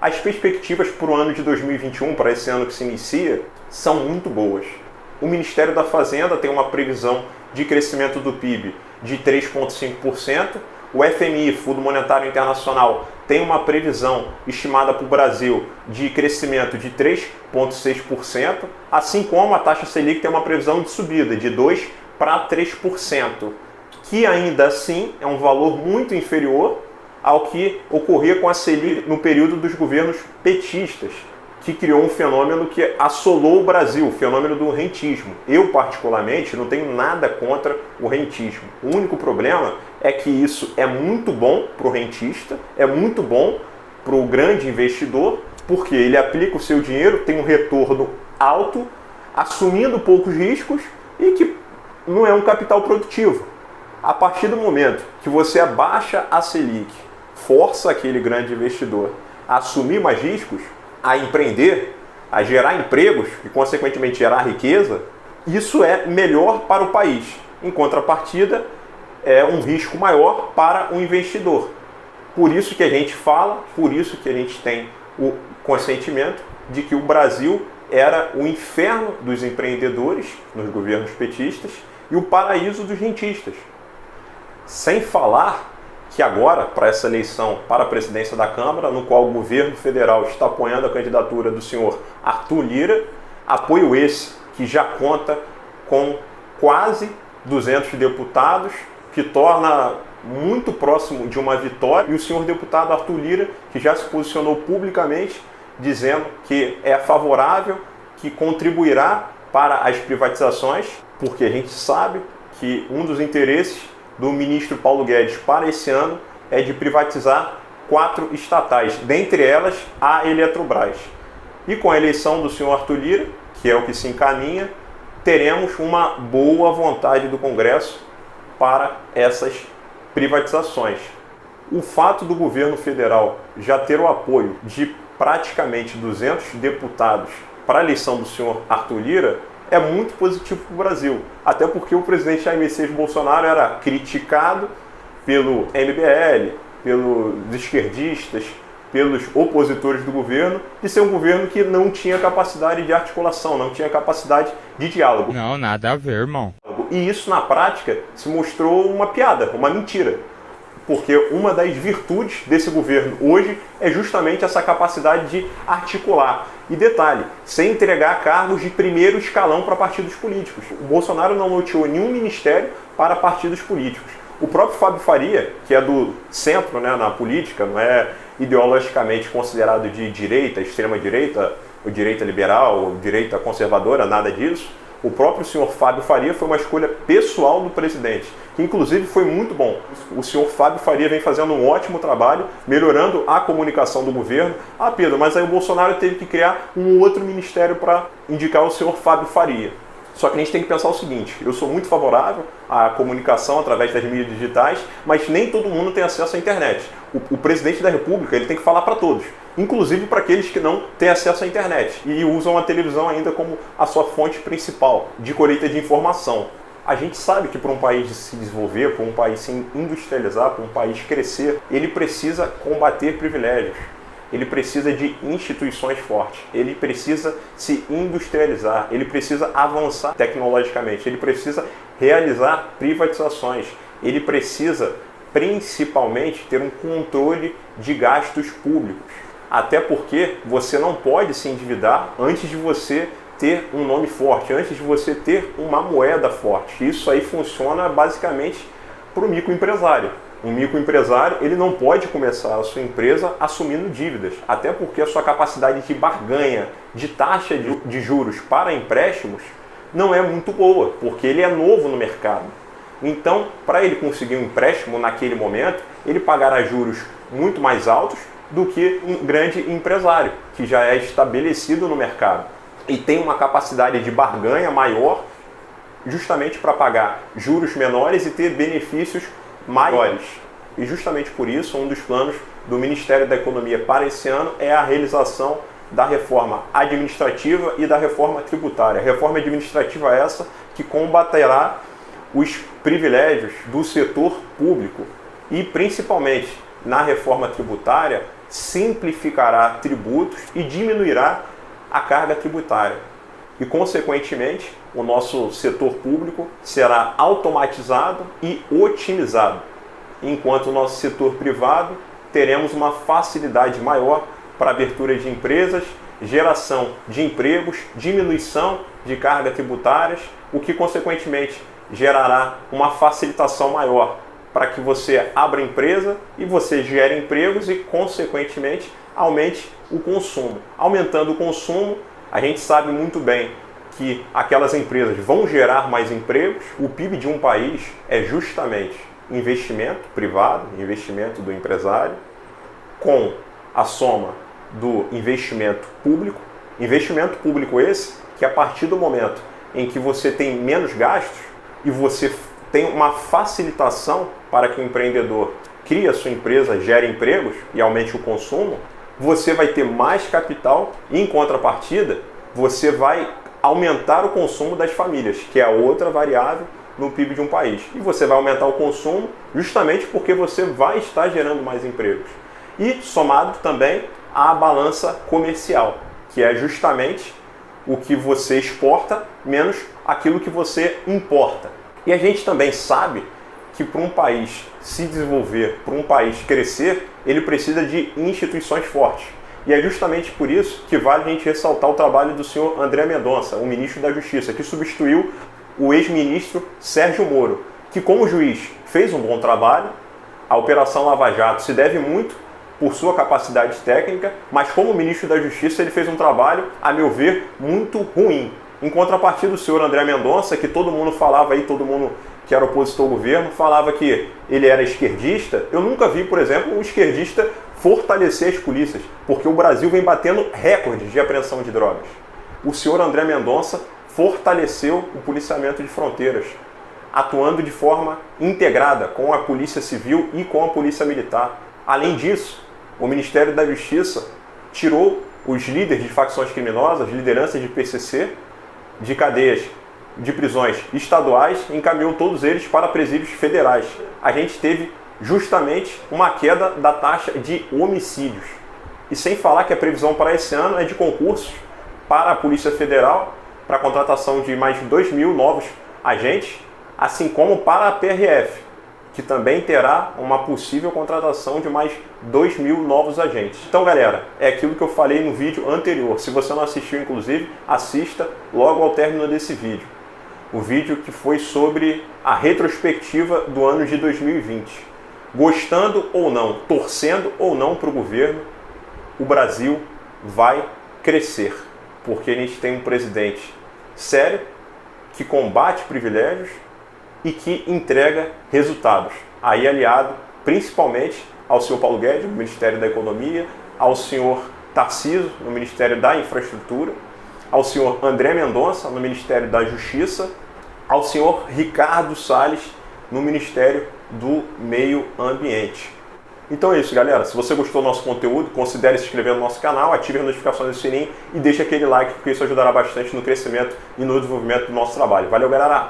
As perspectivas para o ano de 2021, para esse ano que se inicia, são muito boas. O Ministério da Fazenda tem uma previsão de crescimento do PIB de 3,5%. O FMI, Fundo Monetário Internacional, tem uma previsão estimada para o Brasil de crescimento de 3,6%, assim como a taxa Selic tem uma previsão de subida de 2% para 3%, que ainda assim é um valor muito inferior ao que ocorria com a Selic no período dos governos petistas, que criou um fenômeno que assolou o Brasil, o fenômeno do rentismo. Eu, particularmente, não tenho nada contra o rentismo. O único problema é que isso é muito bom para o rentista, é muito bom para o grande investidor, porque ele aplica o seu dinheiro, tem um retorno alto, assumindo poucos riscos e que não é um capital produtivo. A partir do momento que você abaixa a Selic, força aquele grande investidor a assumir mais riscos, a empreender, a gerar empregos e, consequentemente, gerar riqueza, isso é melhor para o país. Em contrapartida, é um risco maior para o investidor. Por isso que a gente fala, por isso que a gente tem o consentimento de que o Brasil era o inferno dos empreendedores nos governos petistas e o paraíso dos rentistas. Sem falar que agora, para essa eleição para a presidência da Câmara, no qual o governo federal está apoiando a candidatura do senhor Arthur Lira, apoio esse que já conta com quase 200 deputados, que torna muito próximo de uma vitória, e o senhor deputado Arthur Lira, que já se posicionou publicamente, dizendo que é favorável, que contribuirá para as privatizações, porque a gente sabe que um dos interesses do ministro Paulo Guedes para esse ano é de privatizar 4 estatais, dentre elas a Eletrobras. E com a eleição do senhor Arthur Lira, que é o que se encaminha, teremos uma boa vontade do Congresso para essas privatizações. O fato do governo federal já ter o apoio de praticamente 200 deputados para a eleição do senhor Arthur Lira é muito positivo para o Brasil, até porque o presidente Jair Messias Bolsonaro era criticado pelo MBL, pelos esquerdistas, pelos opositores do governo, de ser um governo que não tinha capacidade de articulação, não tinha capacidade de diálogo. Não, nada a ver, irmão. E isso, na prática, se mostrou uma piada, uma mentira. Porque uma das virtudes desse governo hoje é justamente essa capacidade de articular. E detalhe, sem entregar cargos de primeiro escalão para partidos políticos. O Bolsonaro não noteou nenhum ministério para partidos políticos. O próprio Fábio Faria, que é do centro, né, na política, não é ideologicamente considerado de direita, extrema-direita, ou direita liberal, ou direita conservadora, nada disso. O próprio senhor Fábio Faria foi uma escolha pessoal do presidente, que inclusive foi muito bom. O senhor Fábio Faria vem fazendo um ótimo trabalho, melhorando a comunicação do governo. Ah, Pedro, mas aí o Bolsonaro teve que criar um outro ministério para indicar o senhor Fábio Faria. Só que a gente tem que pensar o seguinte, eu sou muito favorável à comunicação através das mídias digitais, mas nem todo mundo tem acesso à internet. O presidente da República ele tem que falar para todos, inclusive para aqueles que não têm acesso à internet e usam a televisão ainda como a sua fonte principal de colheita de informação. A gente sabe que para um país se desenvolver, para um país se industrializar, para um país crescer, ele precisa combater privilégios. Ele precisa de instituições fortes, ele precisa se industrializar, ele precisa avançar tecnologicamente, ele precisa realizar privatizações, ele precisa principalmente ter um controle de gastos públicos. Até porque você não pode se endividar antes de você ter um nome forte, antes de você ter uma moeda forte. Isso aí funciona basicamente para o microempresário. Um microempresário ele não pode começar a sua empresa assumindo dívidas, até porque a sua capacidade de barganha de taxa de juros para empréstimos não é muito boa, porque ele é novo no mercado. Então, para ele conseguir um empréstimo naquele momento, ele pagará juros muito mais altos do que um grande empresário, que já é estabelecido no mercado e tem uma capacidade de barganha maior justamente para pagar juros menores e ter benefícios maiores. E justamente por isso, um dos planos do Ministério da Economia para esse ano é a realização da reforma administrativa e da reforma tributária. A reforma administrativa é essa que combaterá os privilégios do setor público e, principalmente, na reforma tributária, simplificará tributos e diminuirá a carga tributária. E, consequentemente, o nosso setor público será automatizado e otimizado, enquanto o nosso setor privado teremos uma facilidade maior para abertura de empresas, geração de empregos, diminuição de cargas tributárias, o que, consequentemente, gerará uma facilitação maior para que você abra empresa e você gere empregos e, consequentemente, aumente o consumo. Aumentando o consumo, a gente sabe muito bem que aquelas empresas vão gerar mais empregos. O PIB de um país é justamente investimento privado, investimento do empresário, com a soma do investimento público. Investimento público esse que, a partir do momento em que você tem menos gastos e você tem uma facilitação para que o empreendedor crie a sua empresa, gere empregos e aumente o consumo, você vai ter mais capital e, em contrapartida, você vai aumentar o consumo das famílias, que é a outra variável no PIB de um país. E você vai aumentar o consumo justamente porque você vai estar gerando mais empregos. E somado também à balança comercial, que é justamente o que você exporta menos aquilo que você importa. E a gente também sabe que para um país se desenvolver, para um país crescer, ele precisa de instituições fortes. E é justamente por isso que vale a gente ressaltar o trabalho do senhor André Mendonça, o ministro da Justiça, que substituiu o ex-ministro Sérgio Moro, que, como juiz, fez um bom trabalho. A Operação Lava Jato se deve muito por sua capacidade técnica, mas como ministro da Justiça ele fez um trabalho, a meu ver, muito ruim. Em contrapartida, o senhor André Mendonça, que todo mundo falava aí, todo mundo que era opositor ao governo, falava que ele era esquerdista. Eu nunca vi, por exemplo, um esquerdista fortalecer as polícias, porque o Brasil vem batendo recordes de apreensão de drogas. O senhor André Mendonça fortaleceu o policiamento de fronteiras, atuando de forma integrada com a Polícia Civil e com a Polícia Militar. Além disso, o Ministério da Justiça tirou os líderes de facções criminosas, lideranças de PCC, de cadeias de prisões estaduais e encaminhou todos eles para presídios federais. A gente teve justamente uma queda da taxa de homicídios. E sem falar que a previsão para esse ano é de concursos para a Polícia Federal, para a contratação de mais de 2.000 novos agentes, assim como para a PRF, que também terá uma possível contratação de mais 2.000 novos agentes. Então, galera, é aquilo que eu falei no vídeo anterior. Se você não assistiu, inclusive, assista logo ao término desse vídeo. O vídeo que foi sobre a retrospectiva do ano de 2020. Gostando ou não, torcendo ou não para o governo, o Brasil vai crescer, porque a gente tem um presidente sério, que combate privilégios e que entrega resultados. Aí aliado principalmente ao senhor Paulo Guedes, no Ministério da Economia, ao senhor Tarcísio, no Ministério da Infraestrutura, ao senhor André Mendonça, no Ministério da Justiça, ao senhor Ricardo Salles, no Ministério do Meio Ambiente. Então é isso, galera. Se você gostou do nosso conteúdo, considere se inscrever no nosso canal, ative as notificações do sininho e deixe aquele like, porque isso ajudará bastante no crescimento e no desenvolvimento do nosso trabalho. Valeu, galera!